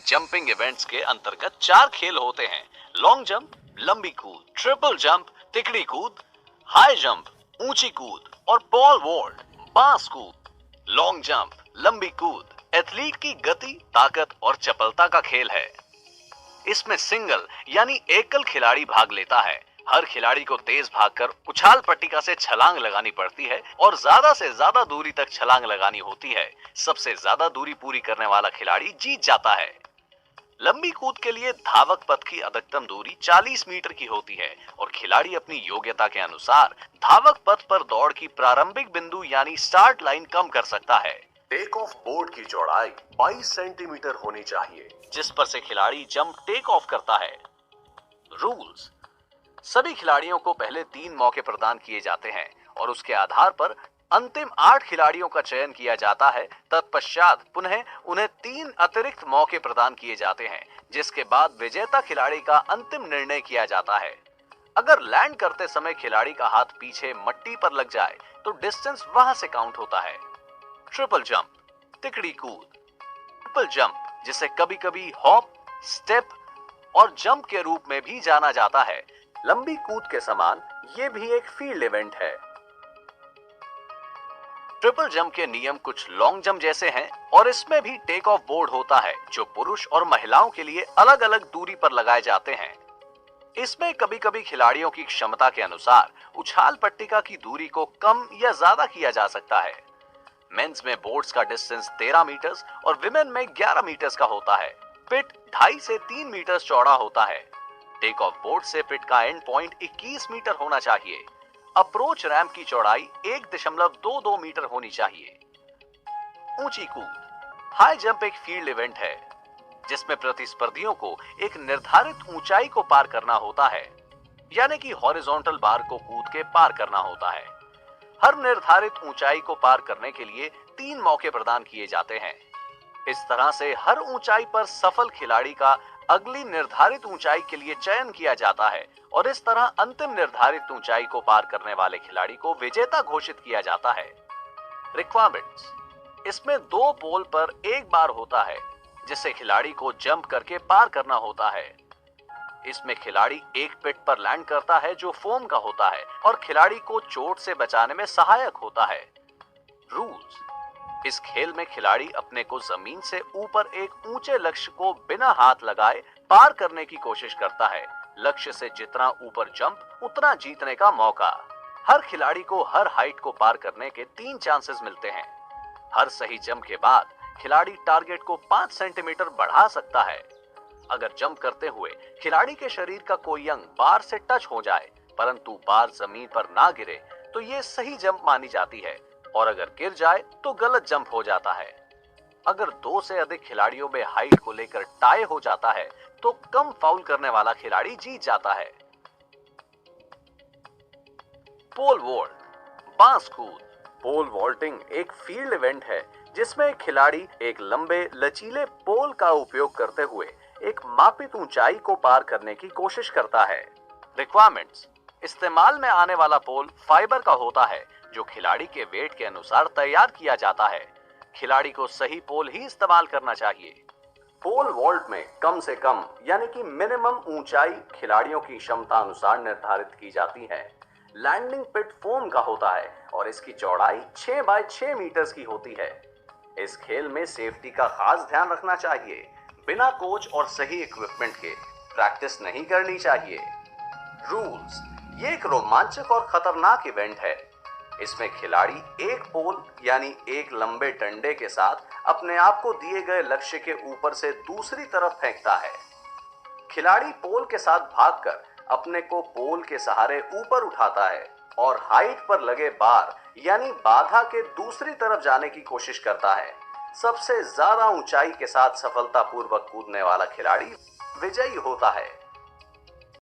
Jumping events के अंतर्गत 4 खेल होते हैं। लॉन्ग जंप, लंबी कूद, ट्रिपल जंप, तिकड़ी कूद, हाई जंप, ऊंची कूद और पॉल वॉल्ट, बांस कूद। लॉन्ग जंप, लंबी कूद एथलीट की गति, ताकत और चपलता का खेल है। इसमें सिंगल यानी एकल खिलाड़ी भाग लेता है। हर खिलाड़ी को तेज भागकर उछाल पट्टिका से छलांग लगानी पड़ती है और ज्यादा से ज्यादा दूरी तक छलांग लगानी होती है। सबसे ज्यादा दूरी पूरी करने वाला खिलाड़ी जीत जाता है। लंबी कूद के लिए धावक पथ की अधिकतम दूरी 40 मीटर की होती है और खिलाड़ी अपनी योग्यता के अनुसार धावक पथ पर दौड़ की प्रारंभिक बिंदु यानी स्टार्ट लाइन कम कर सकता है। टेक ऑफ बोर्ड की चौड़ाई 22 सेंटीमीटर होनी चाहिए, जिस पर से खिलाड़ी जंप टेक ऑफ करता है। रूल्स: सभी खिलाड़ियों को पहले 3 मौके प्रदान किए जाते हैं और उसके आधार पर अंतिम 8 खिलाड़ियों का चयन किया जाता है। तत्पश्चात पुनः उन्हें 3 अतिरिक्त मौके प्रदान किए जाते हैं, जिसके बाद विजेता खिलाड़ी का अंतिम निर्णय किया जाता है। अगर लैंड करते समय खिलाड़ी का हाथ पीछे मट्टी पर लग जाए तो डिस्टेंस वहां से काउंट होता है। ट्रिपल जंप, तिकड़ी कूद। ट्रिपल जंप, जिसे कभी कभी हॉप, स्टेप और जंप के रूप में भी जाना जाता है, लंबी कूद के समान ये भी एक फील्ड इवेंट है। ट्रिपल जंप के नियम कुछ लॉन्ग जंप जैसे हैं और इसमें भी टेक ऑफ बोर्ड होता है, जो पुरुष और महिलाओं के लिए अलग अलग दूरी पर लगाए जाते हैं। इसमें कभी कभी खिलाड़ियों की क्षमता के अनुसार उछाल पट्टिका की दूरी को कम या ज्यादा किया जा सकता है। मेंस में बोर्ड्स का डिस्टेंस 13 मीटर्स और विमेन में 11 मीटर्स का होता है। पिट 2.5 से 3 मीटर चौड़ा होता है। टेक ऑफ बोर्ड से पिट का एंड पॉइंट 21 मीटर होना चाहिए। अप्रोच रैंप की चौड़ाई 1.22 मीटर होनी चाहिए। ऊंची कूद, हाई जंप एक फील्ड इवेंट है जिसमें प्रतिस्पर्धियों को एक निर्धारित ऊंचाई को पार करना होता है, यानी कि हॉरिजॉन्टल बार को कूद के पार करना होता है। हर निर्धारित ऊंचाई को पार करने के लिए 3 मौके प्रदान किए जाते हैं। इस तरह से हर ऊंचाई पर सफल खिलाड़ी का अगली निर्धारित ऊंचाई के लिए चयन किया जाता है और इस तरह अंतिम निर्धारित ऊंचाई को पार करने वाले खिलाड़ी को विजेता घोषित किया जाता है। रिक्वायरमेंट्स: इसमें 2 पोल पर एक बार होता है जिसे खिलाड़ी को जंप करके पार करना होता है। इसमें खिलाड़ी एक पिट पर लैंड करता है जो फोम का होता है और खिलाड़ी को चोट से बचाने में सहायक होता है। रूल्स: इस खेल में खिलाड़ी अपने को जमीन से ऊपर एक ऊंचे लक्ष्य को बिना हाथ लगाए पार करने की कोशिश करता है। लक्ष्य से जितना ऊपर जंप उतना जीतने का मौका। हर खिलाड़ी को हर हाइट को पार करने के 3 चांसेस मिलते हैं। हर सही जंप के बाद खिलाड़ी टारगेट को 5 सेंटीमीटर बढ़ा सकता है। अगर जंप करते हुए खिलाड़ी के शरीर का कोई अंग बार से टच हो जाए परंतु बार जमीन पर ना गिरे तो ये सही जंप मानी जाती है और अगर गिर जाए तो गलत जंप हो जाता है। अगर 2 से अधिक खिलाड़ियों में हाइट को लेकर टाई हो जाता है तो कम फाउल करने वाला खिलाड़ी जीत जाता है। पोल वॉल्ट, बांस कूद। पोल वॉल्टिंग एक फील्ड इवेंट है जिसमें खिलाड़ी एक लंबे लचीले पोल का उपयोग करते हुए एक मापित ऊंचाई को पार करने की कोशिश करता है। रिक्वायरमेंट्स: इस्तेमाल में आने वाला पोल फाइबर का होता है जो खिलाड़ी के वेट के अनुसार तैयार किया जाता है। खिलाड़ी को सही पोल ही इस्तेमाल करना चाहिए। पोल वॉल्ट में कम से कम यानी कि मिनिमम ऊंचाई खिलाड़ियों की क्षमता अनुसार निर्धारित की जाती है। लैंडिंग पिट फोम का होता है और इसकी चौड़ाई 6 बाय 6 मीटर्स की होती है। इस खेल में सेफ्टी का खास ध्यान रखना चाहिए। बिना कोच और सही इक्विपमेंट के प्रैक्टिस नहीं करनी चाहिए। रूल्स: ये एक रोमांचक और खतरनाक इवेंट है। इसमें खिलाड़ी एक पोल यानी एक लंबे डंडे के साथ अपने आप को दिए गए लक्ष्य के ऊपर से दूसरी तरफ फेंकता है। खिलाड़ी पोल के साथ भागकर अपने को पोल के सहारे ऊपर उठाता है और हाइट पर लगे बार यानी बाधा के दूसरी तरफ जाने की कोशिश करता है। सबसे ज्यादा ऊंचाई के साथ सफलतापूर्वक कूदने वाला खिलाड़ी विजयी होता है।